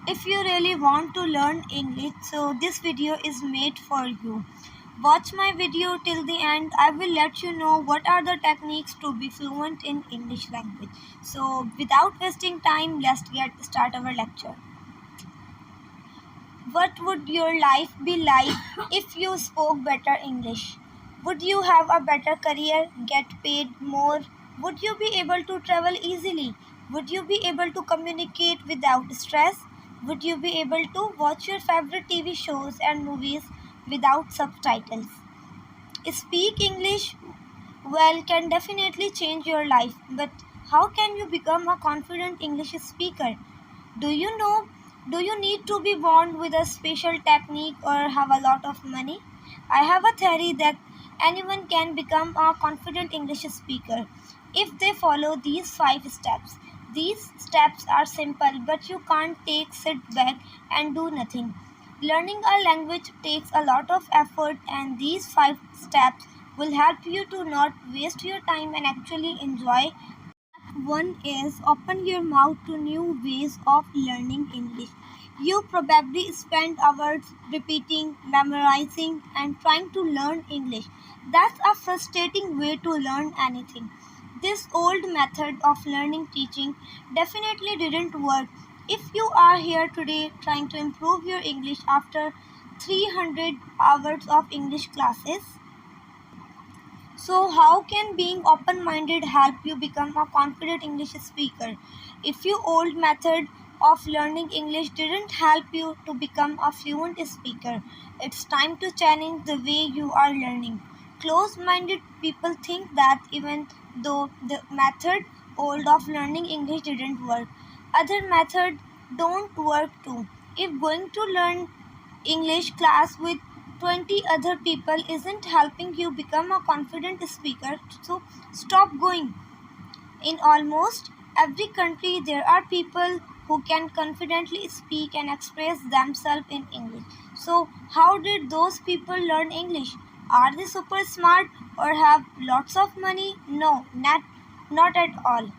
If you really want to learn English, so this video is made for you. Watch my video till the end. I will let you know what are the techniques to be fluent in English language. So without wasting time, let's get start our lecture. What would your life be like if you spoke better English? Would you have a better career, get paid more? Would you be able to travel easily? Would you be able to communicate without stress? Would you be able to watch your favorite TV shows and movies without subtitles? Speak English well can definitely change your life, but how can you become a confident English speaker? Do you know? Do you need to be born with a special technique or have a lot of money? I have a theory that anyone can become a confident English speaker if they follow these 5 steps. These steps are simple, but you can't sit back and do nothing. Learning a language takes a lot of effort, and these 5 steps will help you to not waste your time and actually enjoy. One is open your mouth to new ways of learning English. You probably spend hours repeating, memorizing, and trying to learn English. That's a frustrating way to learn anything. This old method of learning teaching definitely didn't work. If you are here today trying to improve your English after 300 hours of English classes, so, how can being open minded help you become a confident English speaker? If your old method of learning English didn't help you to become a fluent speaker, it's time to challenge the way you are learning. Close minded people think that even though the method old of learning English didn't work, other methods don't work too. If going to learn English class with 20 other people isn't helping you become a confident speaker, so stop going. In almost every country, there are people who can confidently speak and express themselves in English. So, how did those people learn English? Are they super smart or have lots of money? No, not at all.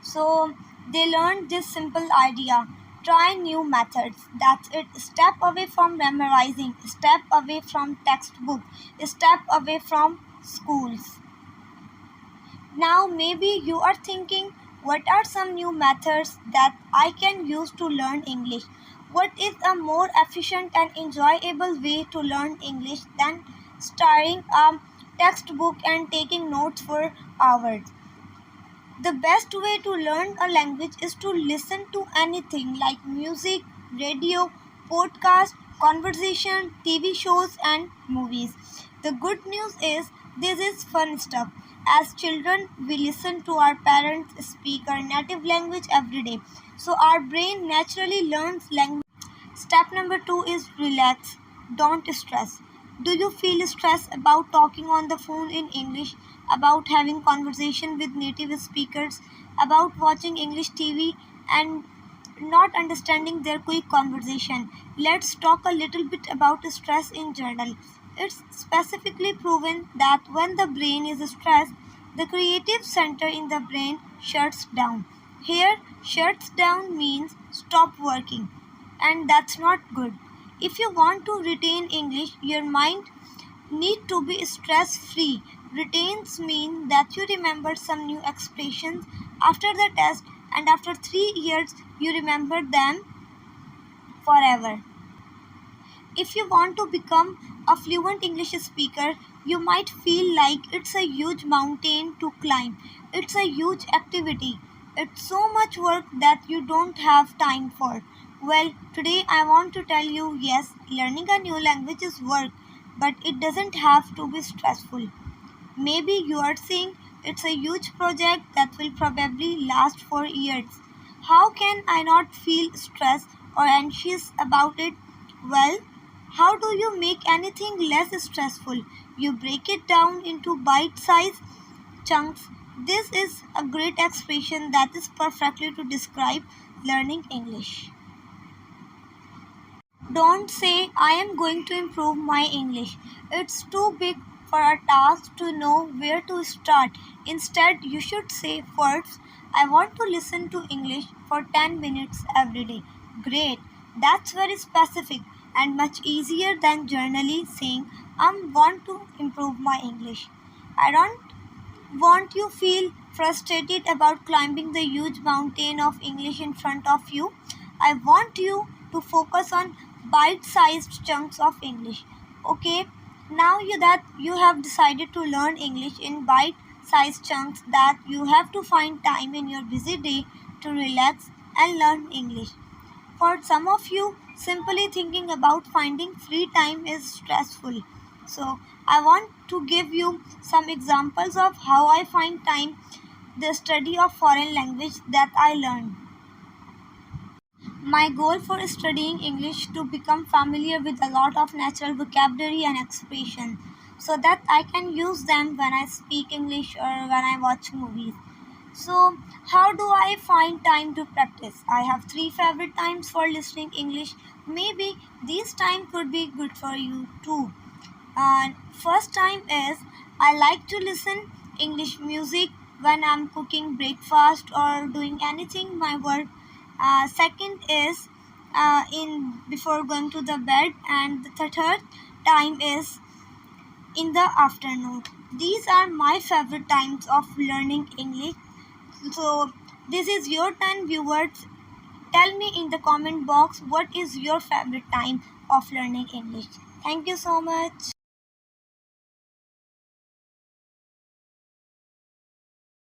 So they learned this simple idea. Try new methods. That's it. Step away from memorizing. Step away from textbook. Step away from schools. Now maybe you are thinking, what are some new methods that I can use to learn English? What is a more efficient and enjoyable way to learn English than starting a textbook and taking notes for hours? The best way to learn a language is to listen to anything like music, radio, podcast, conversation, TV shows, and movies. The good news is this is fun stuff. As children, we listen to our parents speak our native language every day. So our brain naturally learns language. Step number 2 is relax. Don't stress. Do you feel stressed about talking on the phone in English, about having conversation with native speakers, about watching English TV and not understanding their quick conversation? Let's talk a little bit about stress in general. It's specifically proven that when the brain is stressed, the creative center in the brain shuts down. Here, shuts down means stop working, and that's not good. If you want to retain English, your mind need to be stress free. Retains mean that you remember some new expressions after the test, and after 3 years you remember them forever. If you want to become a fluent English speaker, you might feel like it's a huge mountain to climb. It's a huge activity. It's so much work that you don't have time for. Well, today I want to tell you yes, learning a new language is work, but it doesn't have to be stressful. Maybe you are saying it's a huge project that will probably last for years. How can I not feel stressed or anxious about it? Well, how do you make anything less stressful? You break it down into bite sized chunks. This is a great expression that is perfectly to describe learning English. Don't say, I am going to improve my English. It's too big for a task to know where to start. Instead, you should say, first, I want to listen to English for 10 minutes every day. Great. That's very specific and much easier than generally saying I want to improve my English. I don't want you feel frustrated about climbing the huge mountain of English in front of you. I want you to focus on bite-sized chunks of English. Okay? Now that you have decided to learn English in bite-sized chunks, that you have to find time in your busy day to relax and learn English. For some of you, simply thinking about finding free time is stressful. So, I want to give you some examples of how I find time the study of foreign language that I learned. My goal for studying English to become familiar with a lot of natural vocabulary and expression so that I can use them when I speak English or when I watch movies. So, how do I find time to practice? I have three favorite times for listening English. Maybe these time could be good for you too. First time is I like to listen English music when I'm cooking breakfast or doing anything my work. Second is in before going to the bed, and the third time is in the afternoon. These are my favorite times of learning English. So this is your turn, viewers. Tell me in the comment box what is your favorite time of learning English. Thank you so much.